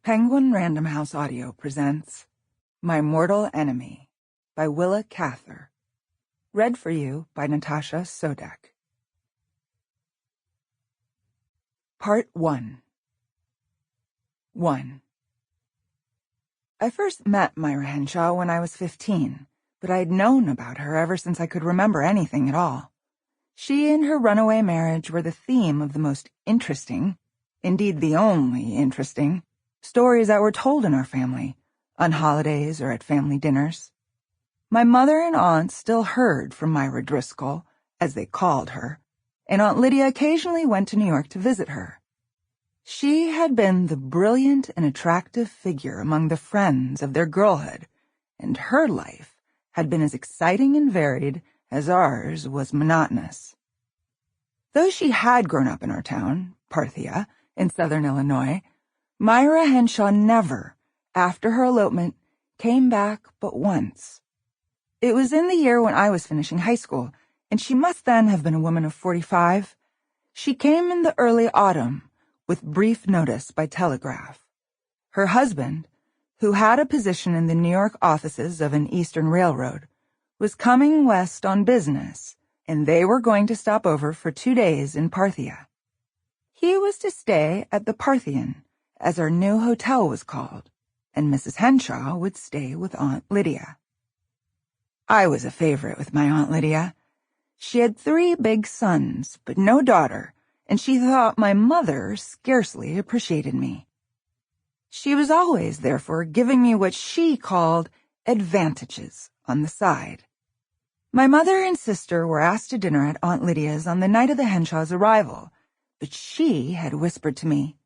Penguin Random House Audio presents My Mortal Enemy by Willa Cather. Read for you by Natasha Soudek. Part 1. 1. I first met Myra Henshawe when I was 15, but I'd known about her ever since I could remember anything at all. She and her runaway marriage were the theme of the most interesting, indeed the only interesting, stories that were told in our family, on holidays or at family dinners. My mother and aunt still heard from Myra Driscoll, as they called her, and Aunt Lydia occasionally went to New York to visit her. She had been the brilliant and attractive figure among the friends of their girlhood, and her life had been as exciting and varied as ours was monotonous. Though she had grown up in our town, Parthia, in southern Illinois, Myra Henshawe never, after her elopement, came back but once. It was in the year when I was finishing high school, and she must then have been a woman of 45. She came in the early autumn, with brief notice by telegraph. Her husband, who had a position in the New York offices of an Eastern railroad, was coming west on business, and they were going to stop over for 2 days in Parthia. He was to stay at the Parthian, as our new hotel was called, and Mrs. Henshawe would stay with Aunt Lydia. I was a favorite with my Aunt Lydia. She had 3 big sons, but no daughter, and she thought my mother scarcely appreciated me. She was always, therefore, giving me what she called advantages on the side. My mother and sister were asked to dinner at Aunt Lydia's on the night of the Henshaws' arrival, but she had whispered to me,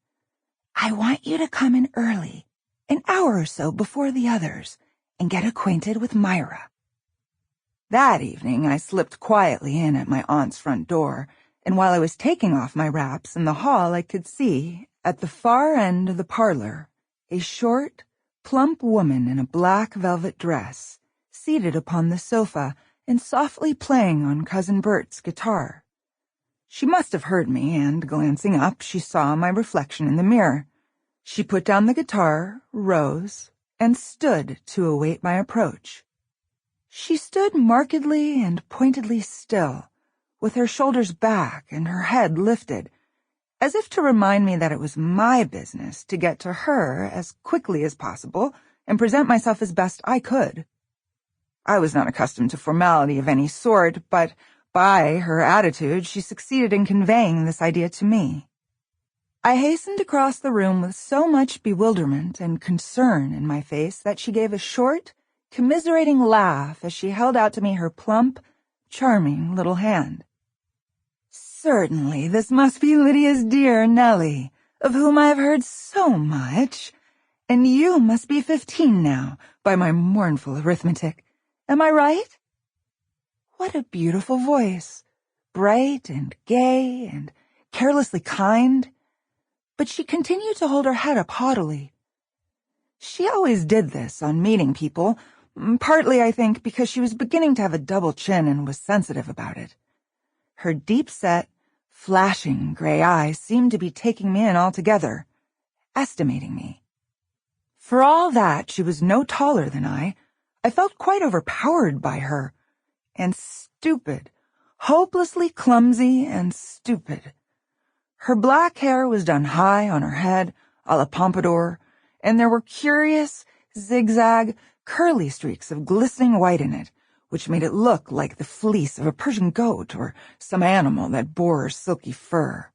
"I want you to come in early, an hour or so before the others, and get acquainted with Myra." That evening I slipped quietly in at my aunt's front door, and while I was taking off my wraps in the hall I could see, at the far end of the parlor, a short, plump woman in a black velvet dress, seated upon the sofa and softly playing on Cousin Bert's guitar. She must have heard me, and, glancing up, she saw my reflection in the mirror. She put down the guitar, rose, and stood to await my approach. She stood markedly and pointedly still, with her shoulders back and her head lifted, as if to remind me that it was my business to get to her as quickly as possible and present myself as best I could. I was not accustomed to formality of any sort, but by her attitude she succeeded in conveying this idea to me. I hastened across the room with so much bewilderment and concern in my face that she gave a short, commiserating laugh as she held out to me her plump, charming little hand. "Certainly, this must be Lydia's dear Nellie, of whom I have heard so much. And you must be 15 now, by my mournful arithmetic. Am I right?" What a beautiful voice, bright and gay and carelessly kind. But she continued to hold her head up haughtily. She always did this on meeting people, partly, I think, because she was beginning to have a double chin and was sensitive about it. Her deep-set, flashing gray eyes seemed to be taking me in altogether, estimating me. For all that she was no taller than I felt quite overpowered by her, and stupid, hopelessly clumsy and stupid. Her black hair was done high on her head, a la pompadour, and there were curious, zigzag, curly streaks of glistening white in it, which made it look like the fleece of a Persian goat or some animal that bore silky fur.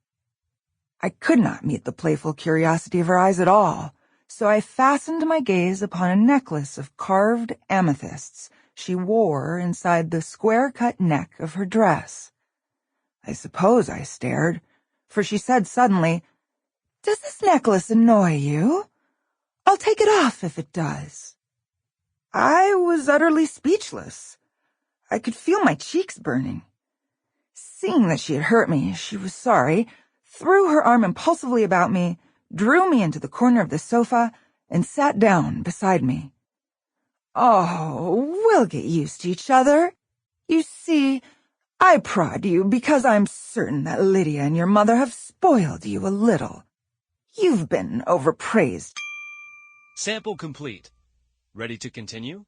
I could not meet the playful curiosity of her eyes at all, so I fastened my gaze upon a necklace of carved amethysts she wore inside the square-cut neck of her dress. I suppose I stared, for she said suddenly, "Does this necklace annoy you? I'll take it off if it does." I was utterly speechless. I could feel my cheeks burning. Seeing that she had hurt me, she was sorry, threw her arm impulsively about me, drew me into the corner of the sofa, and sat down beside me. "Oh, we'll get used to each other. You see, I prod you because I'm certain that Lydia and your mother have spoiled you a little. You've been overpraised." Sample complete. Ready to continue?